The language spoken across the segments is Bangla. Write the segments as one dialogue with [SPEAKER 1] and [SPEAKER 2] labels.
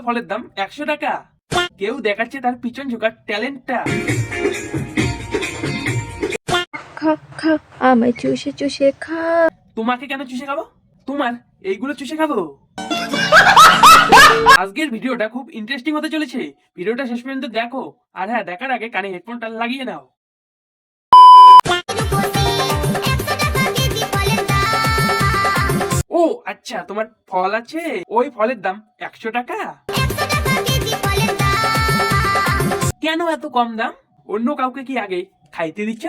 [SPEAKER 1] ফলের দাম 100 টাকা। কেউ দেখাচ্ছে তার পিছন ঝোঁকার ট্যালেন্টটা।
[SPEAKER 2] খা খা আমায় চুষে চুষে খা।
[SPEAKER 1] তোমাকে কেন চুষে খাবো? তোমার এইগুলো চুষে খাবো। আজকের ভিডিওটা খুব ইন্টারেস্টিং হতে চলেছে, ভিডিওটা শেষ পর্যন্ত দেখো। আর হ্যাঁ, দেখার আগে কানে হেডফোনটা লাগিয়ে নাও। ও আচ্ছা, তোমার ফল আছে, ওই ফলের দাম 100 টাকা। কেন এত কম দাম? অন্য কাউকে কি আগে খাইতে দিচ্ছ?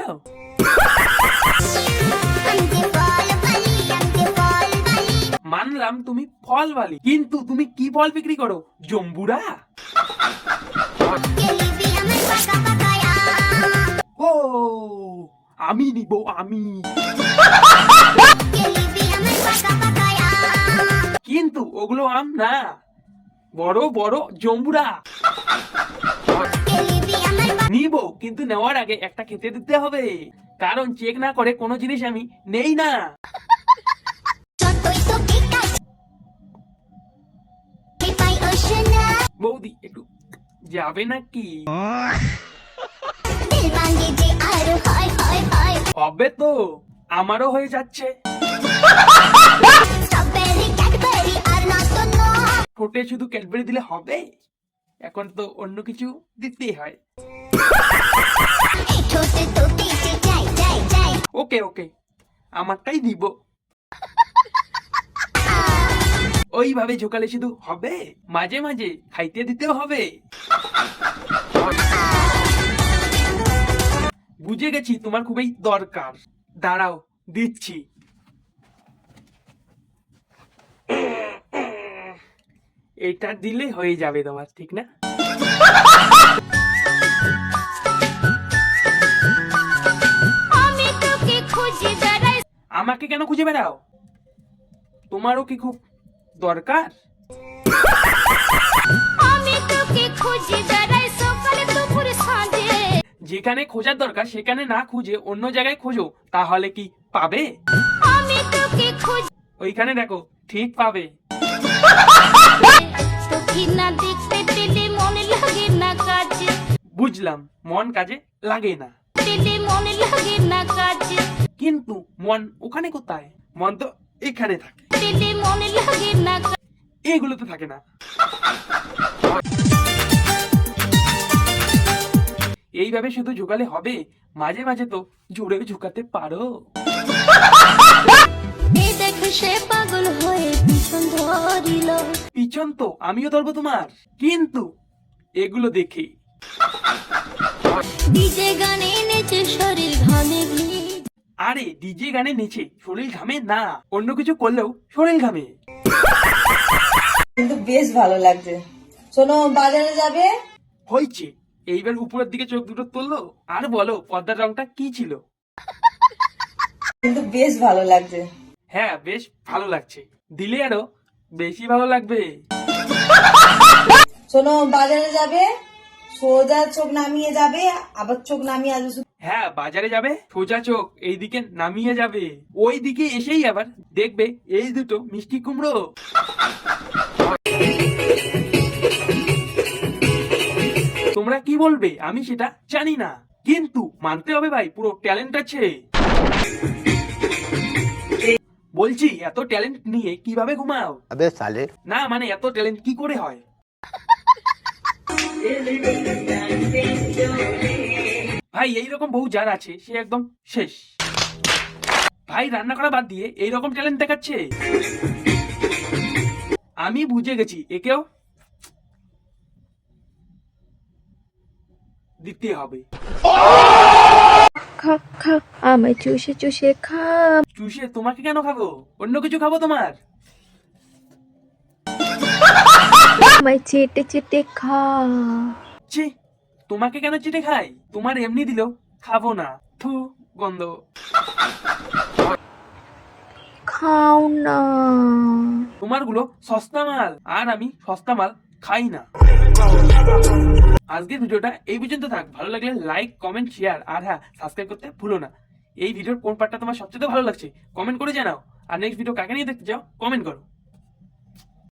[SPEAKER 1] মানলাম তুমি ফলওয়ালি, কিন্তু তুমি কি ফল বিক্রি করো? জম্বুরা? ও আমি নিব, আমি। কিন্তু ওগুলো আম না, বড় বড় জম্বুরা। নিব, কিন্তু নেওয়ার আগে একটা খেতে দিতে হবে, কারণ চেক না করে কোনো জিনিস আমি নেই না। বৌদি একটু যাবে নাকি? হবে তো, আমারও হয়ে যাচ্ছে। ঠোঁটে শুধু ক্যাডবেরি দিলে হবে? এখন তো অন্য কিছু দিতেই হয়। ওকে ওকে, আমারটাই দিব। ওইভাবে ঝোকালে শুধু হবে? মাঝে মাঝে খাইতে দিতেও হবে। বুঝে গেছি তোমার খুবই দরকার, দাঁড়াও দিচ্ছি। এটা দিলে হয়ে যাবে তোমার, ঠিক না? আমাকে কেন খুঁজে বেড়াও? তোমারও কি খুব দরকার? যেখানে খোঁজার দরকার সেখানে না খুঁজে অন্য জায়গায় খোঁজো, তাহলে কি পাবে? ওইখানে দেখো, ঠিক পাবে। বুঝলাম, মন কাজে লাগে না, কিন্তু মন ওখানে কোথায়? মন তো এখানে থাকে, এগুলোতে থাকে না। এইভাবে শুধু ঝুঁকালে হবে? মাঝে মাঝে তো জোরে ঝুঁকাতে পারো। পিছন তো আমিও ধরবো তোমার, কিন্তু এগুলো দেখে। আরে ডিজে গানে নেচে শরীর ঘামে না, অন্য কিছু করলেও শরীর ঘামে।
[SPEAKER 3] কিন্তু বেশ ভালো লাগছে। শোনো, বাজারে যাবে?
[SPEAKER 1] হয়েছে, এইবার উপরের দিকে চোখ দুটো তুললো আর বলো পর্দার রংটা কি ছিল?
[SPEAKER 3] কিন্তু বেশ ভালো লাগছে।
[SPEAKER 1] হ্যাঁ, বেশ ভালো লাগছে, দিলে আরো বেশি ভালো লাগবে।
[SPEAKER 3] শোনো, বাজারে যাবে? সোজা চোখ নামিয়ে যাবে, আবার চোখ নামিয়ে আসবে।
[SPEAKER 1] হ্যাঁ, বাজারে যাবে, সোজা চোখ এইদিকে নামিয়ে যাবে, ওই দিকে এসেই আবার দেখবে এই দুটো মিষ্টি কুমড়ো। তোমরা কি বলবে আমি সেটা জানি না, কিন্তু মানতে হবে ভাই, পুরো ট্যালেন্ট আছে। বলছি, এত ট্যালেন্ট নিয়ে কিভাবে ঘুমাও?
[SPEAKER 4] अबे साले,
[SPEAKER 1] না মানে এত ট্যালেন্ট কি করে হয়? ভাই এইরকম বউ যার আছে সে একদম শেষ। ভাই রান্না করা বাদ দিয়ে এইরকম ট্যালেন্ট দেখাচ্ছে। আমি বুঝে গেছি, একেও দিতে হবে।
[SPEAKER 2] খা খা আমায় চুষে চুষে খা।
[SPEAKER 1] চুষে তোমাকে কেন খাবো? অন্য কিছু খাবো তোমার।
[SPEAKER 2] আমায় চেটে চেটে খা।
[SPEAKER 1] ছি, তোমাকে কেন চেটে খাই? তোমার এমনি দিলেও খাবো না, থু, গন্ধ।
[SPEAKER 2] খাও না।
[SPEAKER 1] তোমারগুলো সস্তা মাল, আর আমি সস্তা মাল খাই না। আজকের ভিডিওটা এই পর্যন্ত থাক। ভালো লাগলে লাইক, কমেন্ট, শেয়ার, আর হ্যাঁ, সাবস্ক্রাইব করতে ভুলো না। এই ভিডিওর কোন পার্টটা তোমার সবচেয়ে ভালো লাগছে কমেন্ট করে জানাও। আর নেক্সট ভিডিও কাকে নিয়ে দেখতে চাও কমেন্ট করো।